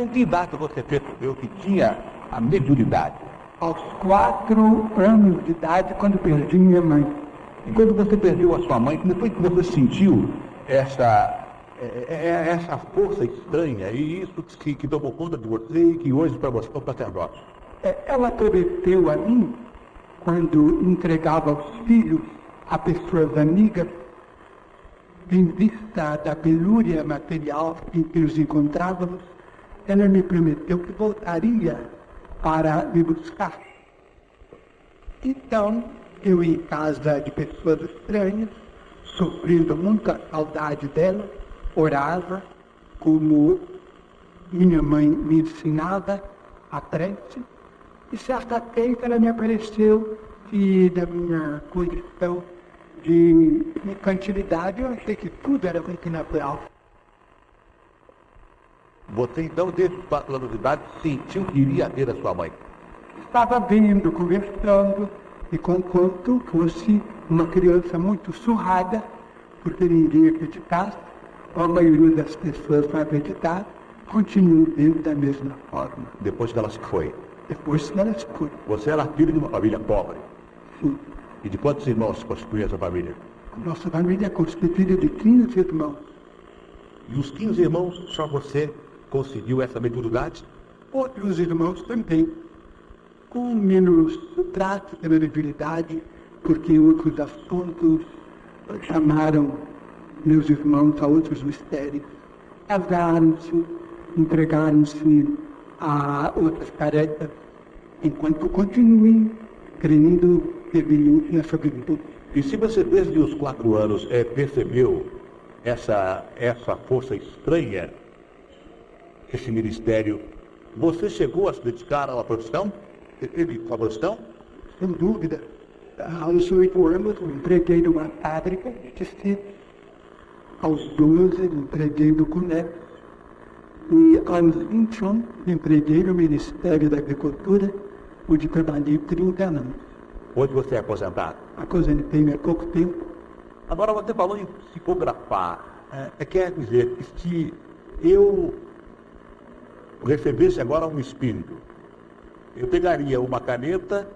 Com que idade você percebeu que tinha a mediunidade? Aos 4 anos de idade, quando perdi minha mãe. E quando você perdeu a sua mãe, depois que você sentiu essa força estranha, e isso que tomou conta de você e que hoje para você é um sacerdote? Ela prometeu a mim, quando entregava os filhos a pessoas amigas, em vista da penúria material em que os encontrávamos, ela me prometeu que voltaria para me buscar. Então, eu em casa de pessoas estranhas, sofrendo muita saudade dela, orava, como minha mãe me ensinava a prece, e certa feita ela me apareceu e da minha condição de infantilidade, eu achei que tudo era muito natural. Você então, desde os 4 anos de idade, sentiu que iria ver a sua mãe? Estava vendo, conversando, e conquanto fosse uma criança muito surrada, porque ninguém acreditasse, a maioria das pessoas vai acreditar, continuo vendo da mesma forma. Depois que ela se foi? Depois que ela se foi. Você era filho de uma família pobre? Sim. E de quantos irmãos constituía essa família? Nossa família é constituída de 15 irmãos. E os 15 irmãos, só você conseguiu essa mediunidade? Outros irmãos também, com menos traço de mediunidade, porque outros assuntos chamaram meus irmãos a outros mistérios. Casaram-se, entregaram-se a outras tarefas, enquanto continuem crendo evidente nessa virtude. E se você desde os 4 anos percebeu essa força estranha, esse ministério, você chegou a se dedicar a uma profissão? Uma profissão? Sem dúvida. Aos 8 anos, eu entreguei numa fábrica de tecidos. Aos 12, entreguei no CUNEP. E aos 21, entreguei no Ministério da Agricultura, onde trabalhei 30 anos. Onde você é aposentado? Aposentei-me há pouco tempo. Agora, você falou em psicografar. Quer dizer que se eu recebesse agora um espírito, eu pegaria uma caneta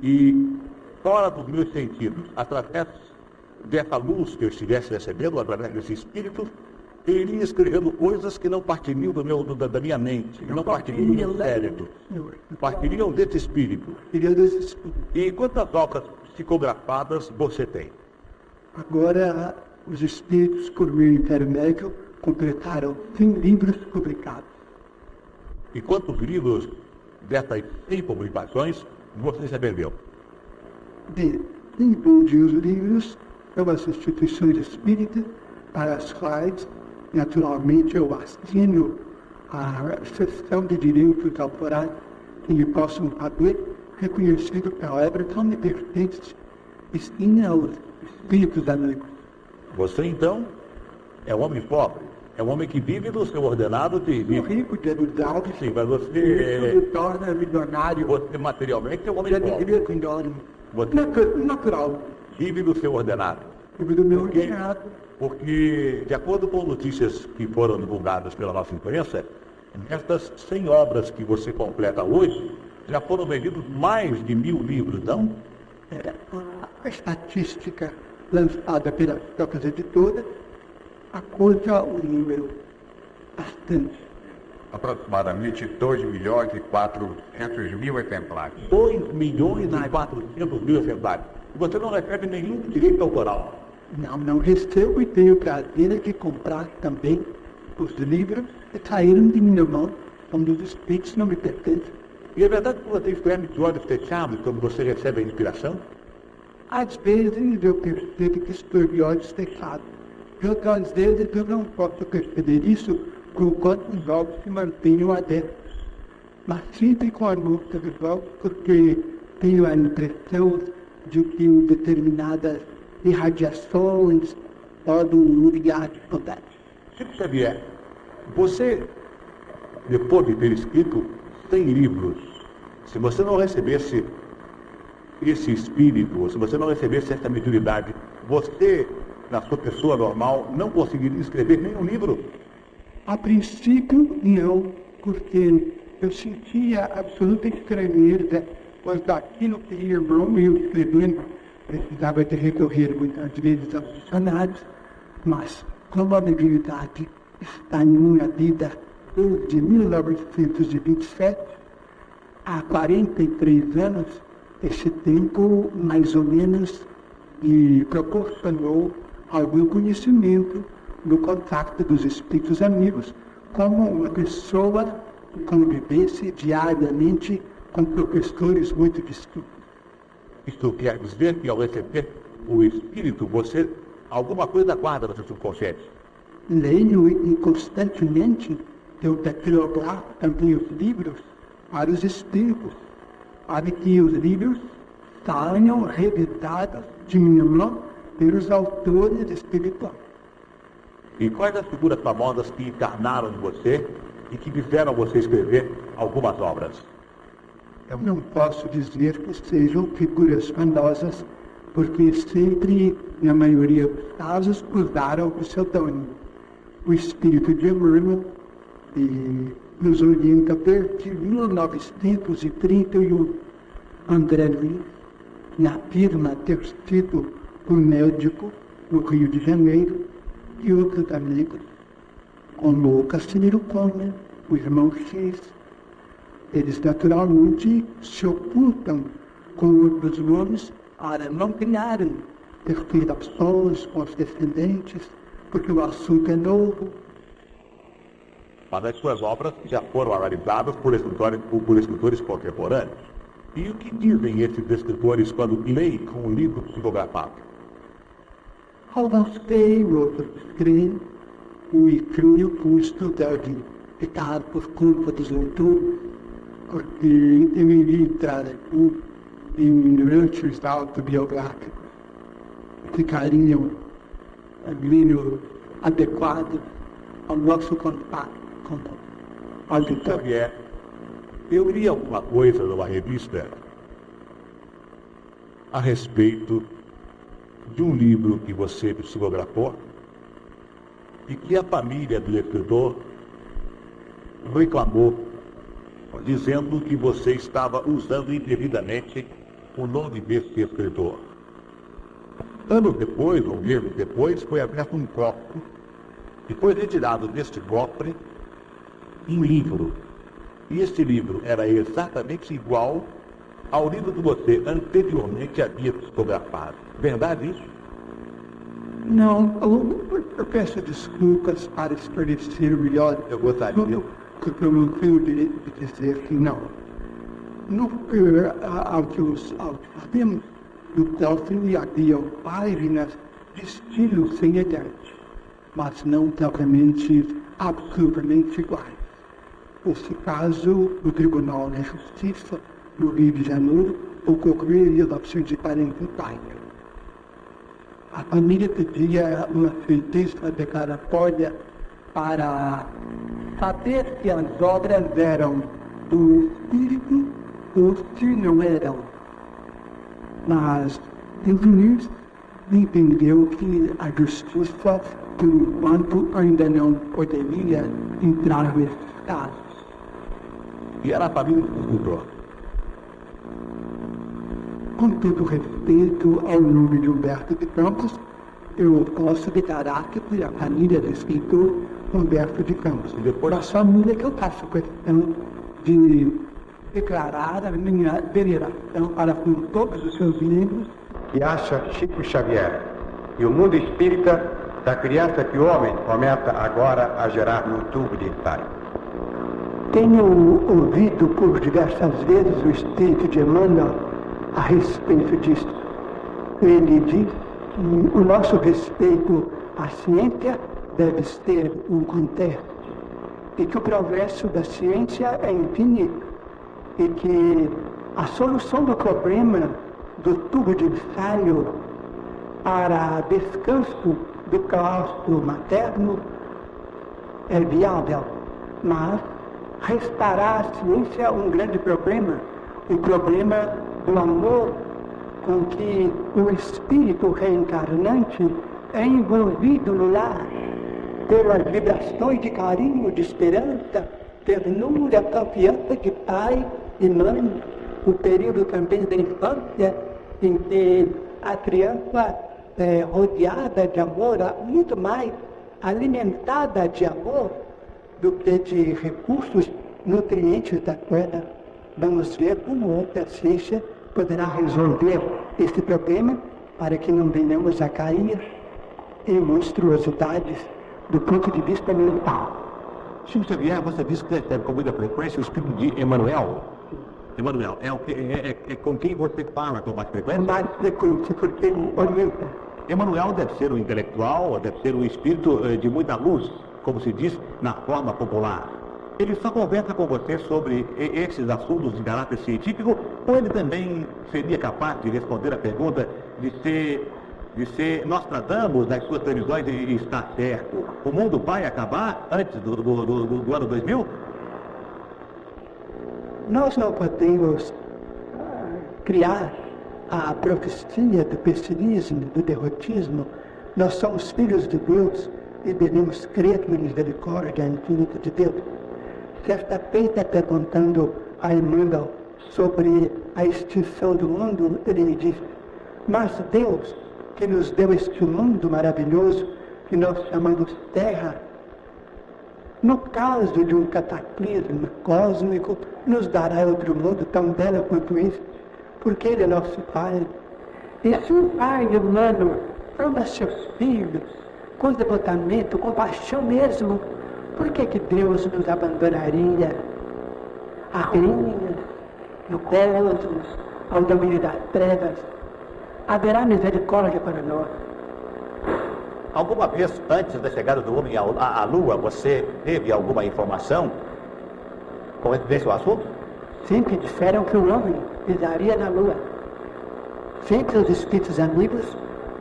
e, fora dos meus sentidos, através dessa luz que eu estivesse recebendo, através desse espírito, eu iria escrevendo coisas que não partiriam da minha mente, que não partiriam do meu cérebro, partiriam desse espírito. E quantas obras psicografadas você tem? Agora, os espíritos, por meu intermédio, completaram 100 livros publicados. E quantos livros dessas 100 publicações você já vendeu? Vendi os livros são as instituições espíritas para as quais, naturalmente, eu assino a cessão de direitos autorais que lhe possam haver, reconhecido que a obra não me pertence, e sim aos espíritos amigos. Você, então, é um homem pobre, é um homem que vive do seu ordenado de Sou rico de habilidade, sim, mas isso você, me torna milionário. você materialmente é um homem Já pobre. devia ter nome. Você Natural. vive do seu ordenado. Vive do meu Porque- ordenado. Porque, de acordo com notícias que foram divulgadas pela nossa imprensa, estas 100 obras que você completa hoje, já foram vendidos mais de 1000 livros, não? A estatística lançada pelas próprias editoras acusa o número bastante. Aproximadamente 2.400.000 exemplares. 2.400.000 exemplares. E você não recebe nenhum direito autoral. Não recebo e tenho o prazer de comprar também os livros que saíram de minha mão, quando os espíritos não me pertencem. E é verdade que você escreve de olhos fechados quando você recebe a inspiração? Às vezes eu percebo que estou de olhos fechados. E outras vezes eu não posso perceber isso enquanto os olhos se mantenham abertos. Mas sempre com a luz dos olhos, porque tenho a impressão de que determinadas irradiações podem ligar de poder. Chico Xavier, você, depois de ter escrito 100 livros, se você não recebesse esse espírito, se você não recebesse essa mediunidade, você, na sua pessoa normal, não conseguiria escrever nenhum livro? A princípio, não, porque eu sentia absoluta estranheza quanto aquilo que o irmão ia escrevendo precisava de recorrer muitas vezes aos dicionários, mas como a mediunidade está em minha vida desde 1927, há 43 anos, esse tempo mais ou menos me proporcionou algum conhecimento do contato dos espíritos amigos, como uma pessoa que convivesse diariamente com professores muito distintos. Isto quer dizer que ao receber o espírito, você alguma coisa guarda no seu subconsciente. Leio e constantemente eu datilografo também os livros para os espíritos, para que os livros saiam revisados de minha mão pelos autores espirituais. E quais as figuras famosas que encarnaram em você e que fizeram você escrever algumas obras? Eu não posso dizer que sejam figuras famosas, porque sempre, na maioria dos casos, usaram o pseudônimo. O espírito de Emmanuel nos orienta desde 1931. André Luiz, na firma ter sido um médico no Rio de Janeiro, e outros amigos, como o Castilheiro Comer, o irmão X. Eles naturalmente se ocultam com outros nomes para não criarem perturbações com os descendentes, porque o assunto é novo. Mas as suas obras já foram analisadas por escritores contemporâneos. E o que dizem esses escritores quando leem com um livro psicografado? Alguns creem, outros creem, e creio que o estudo deve ficar por conta dos leitores, porque deveria entrar aqui em lances autobiográficos, ficariam menos adequados ao nosso contato. Xavier, eu li alguma coisa numa revista a respeito de um livro que você psicografou e que a família do escritor reclamou, dizendo que você estava usando indevidamente o nome desse escritor. Anos depois, ou meses depois, foi aberto um cofre e foi retirado deste cofre um livro. E este livro era exatamente igual ao livro que você anteriormente havia psicografado. Verdade isso? Não, eu peço desculpas para esclarecer melhor. Eu gostaria. Porque eu não tenho o direito de dizer que não. Ao que sabemos, do cofre havia páginas de estilo semelhante, mas não totalmente, absolutamente iguais. Nesse caso, o Tribunal de Justiça do Rio de Janeiro ocorreu em 1944. A família pedia uma sentença declaratória para saber se as obras eram do espírito ou se não eram. Mas o juiz entendeu que a justiça, por enquanto, ainda não poderia entrar nesse caso. E era a família do escritor. Com todo respeito ao nome de Humberto de Campos, eu posso declarar que fui a família do escritor Humberto de Campos. E depois da família que eu faço questão de declarar a minha veneração para com todos os seus livros. Que acha Chico Xavier e o mundo espírita da criança que o homem começa agora a gerar no tubo de ensaio. Tenho ouvido por diversas vezes o espírito de Emmanuel a respeito disso. Ele diz que o nosso respeito à ciência deve ser um contexto e que o progresso da ciência é infinito e que a solução do problema do tubo de ensaio para descanso do claustro materno é viável, mas restará à ciência um grande problema, o problema do amor com que o espírito reencarnante é envolvido no lar. pelas vibrações de carinho, de esperança, ternura, confiança de pai e mãe, o período também da infância, em que a criança é rodeada de amor, muito mais alimentada de amor do que de recursos nutrientes da terra. Vamos ver como a ciência poderá resolver esse problema para que não venhamos a cair em monstruosidades do ponto de vista mental. Chico Xavier, você disse que recebe com muita frequência o espírito de Emmanuel. Emmanuel, é com quem você fala com mais frequência? Mais frequente, porque ele orienta. Emmanuel deve ser um intelectual, deve ser um espírito de muita luz, como se diz na forma popular. Ele só conversa com você sobre esses assuntos de caráter científico, ou ele também seria capaz de responder a pergunta de ser Nostradamus nas suas previsões e está certo? O mundo vai acabar antes do ano 2000? Nós não podemos criar a profecia do pessimismo, do derrotismo. Nós somos filhos de Deus e devemos crer na misericórdia infinita de Deus. Certa feita, perguntando a Emmanuel sobre a extinção do mundo, ele me disse: mas Deus, que nos deu este mundo maravilhoso, que nós chamamos Terra, no caso de um cataclismo cósmico, nos dará outro mundo tão belo quanto este, porque Ele é nosso Pai. E se o Pai humano ama seus filhos com devotamento, com paixão mesmo, por que Deus nos abandonaria à rinha, no cosmos, ao domínio das trevas? Haverá misericórdia para nós. Alguma vez antes da chegada do homem à Lua, você teve alguma informação com esse assunto? Sempre disseram que o homem pisaria na Lua. Sempre os espíritos amigos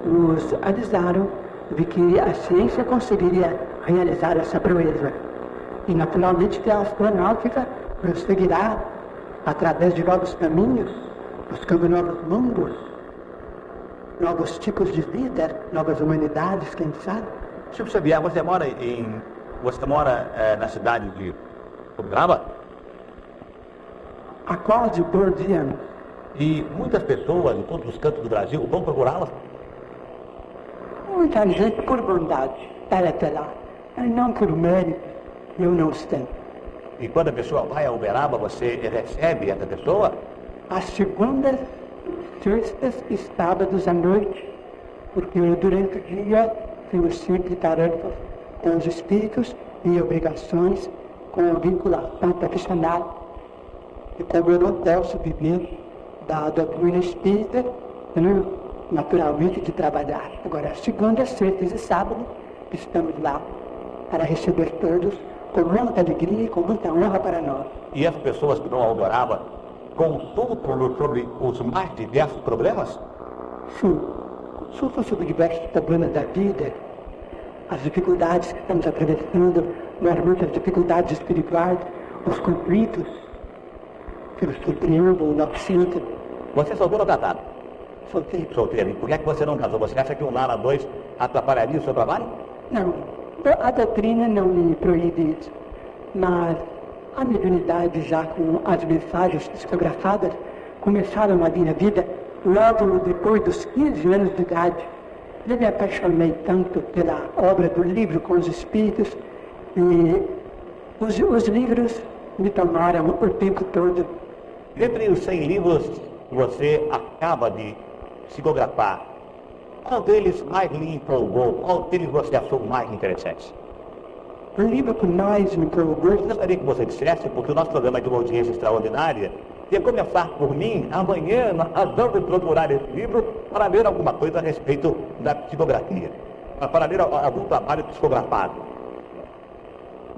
nos avisaram de que a ciência conseguiria realizar essa proeza. E naturalmente que a astronáutica prosseguirá através de novos caminhos, buscando novos mundos, novos tipos de vida, novas humanidades, quem sabe? Chico Xavier, você mora na cidade de Uberaba? Há quase 12 anos. E muitas pessoas de todos os cantos do Brasil vão procurá-la? Muita gente por bondade vai até lá, mas não por mérito, eu não sei. E quando a pessoa vai a Uberaba, você recebe essa pessoa? Às segundas, terças e sábados à noite, porque durante o dia tenho sempre tarefas com os espíritos e obrigações com a vinculação profissional. E como eu não posso viver da doutrina espírita, naturalmente de trabalhar. Agora, segundas, sextas e sábados, estamos lá para receber todos com muita alegria e com muita honra para nós. E as pessoas que vão a Uberaba consultam sobre os mais diversos problemas? Sim, consultam sobre diversos problemas da vida, as dificuldades que estamos atravessando, mas muitas dificuldades espirituais, os conflitos que nos surpreendem o nosso centro. Você é solteiro ou casado? Solteiro. Solteiro. E por que você não casou? Você acha que um lar a dois atrapalharia o seu trabalho? Não, a doutrina não me proíbe isso, mas a mediunidade já com as mensagens psicografadas começaram a minha vida logo depois dos 15 anos de idade. Eu me apaixonei tanto pela obra do livro com os espíritos e os livros me tomaram o tempo todo. Dentre os 100 livros que você acaba de psicografar, qual deles mais lhe empolgou? Qual deles você achou mais interessante? O livro que mais me empolgou... Eu gostaria que você dissesse, porque o nosso programa é de uma audiência extraordinária, ia começar por mim, amanhã, na razão de procurar esse livro, para ler alguma coisa a respeito da psicografia, para ler algum trabalho psicografado.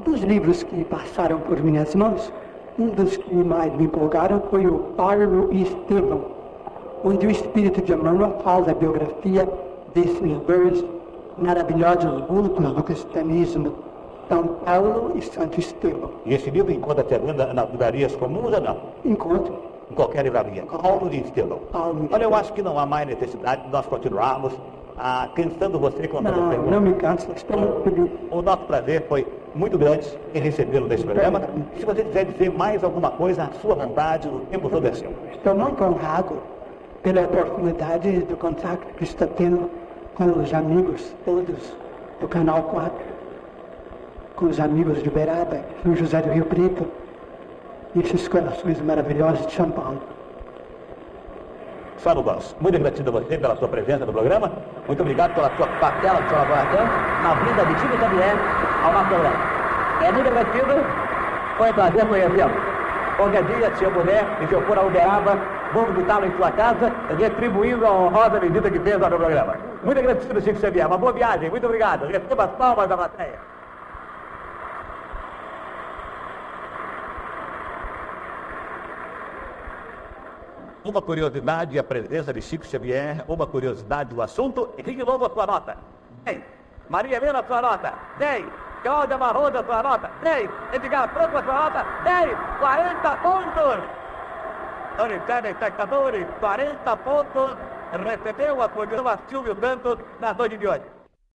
Dos livros que passaram por minhas mãos, um dos que mais me empolgaram foi o Paulo e Estevão, onde o espírito de Emmanuel faz a biografia desses dois maravilhosos vultos do cristianismo, São Paulo e Santo Estevão. E esse livro encontra-se nas livrarias comuns ou não? Encontro. Em qualquer livraria. Paulo e Estevão. Paulo e Olha, eu acho que não há mais necessidade de nós continuarmos cansando você com a Não, pergunta? não me canso, estou muito feliz. O nosso prazer foi muito grande em recebê-lo neste programa. Se você quiser dizer mais alguma coisa, à sua vontade, o tempo todo é seu. Estou muito honrado pela oportunidade do contato que está tendo com os amigos todos do Canal 4, com os amigos de Uberaba, São José do Rio Preto e esses corações maravilhosos de São Paulo. Fábio Baus, muito agradecido a você pela sua presença no programa. Muito obrigado pela sua parcela de colaboração na vinda de Chico Xavier ao nosso programa. É muito agradecido, foi um prazer conhecê-lo. Qualquer dia, se eu puder, e se eu for a Uberaba, vou visitá-lo em sua casa, retribuindo a honrosa visita que fez ao meu programa. Muito agradecido, Chico Xavier. Uma boa viagem, muito obrigado. Receba as palmas da plateia. Uma curiosidade, a presença de Chico Xavier, uma curiosidade do assunto. Henrique Lobo, a sua nota. 10. Maria Helena, a sua nota. 10. Cláudia Marroda, a sua nota. 10. Edgar Franco, a sua nota. 10. 40 pontos. Senhores espectadores, 40 pontos. Recebeu a programa Silvio Santos na noite de hoje.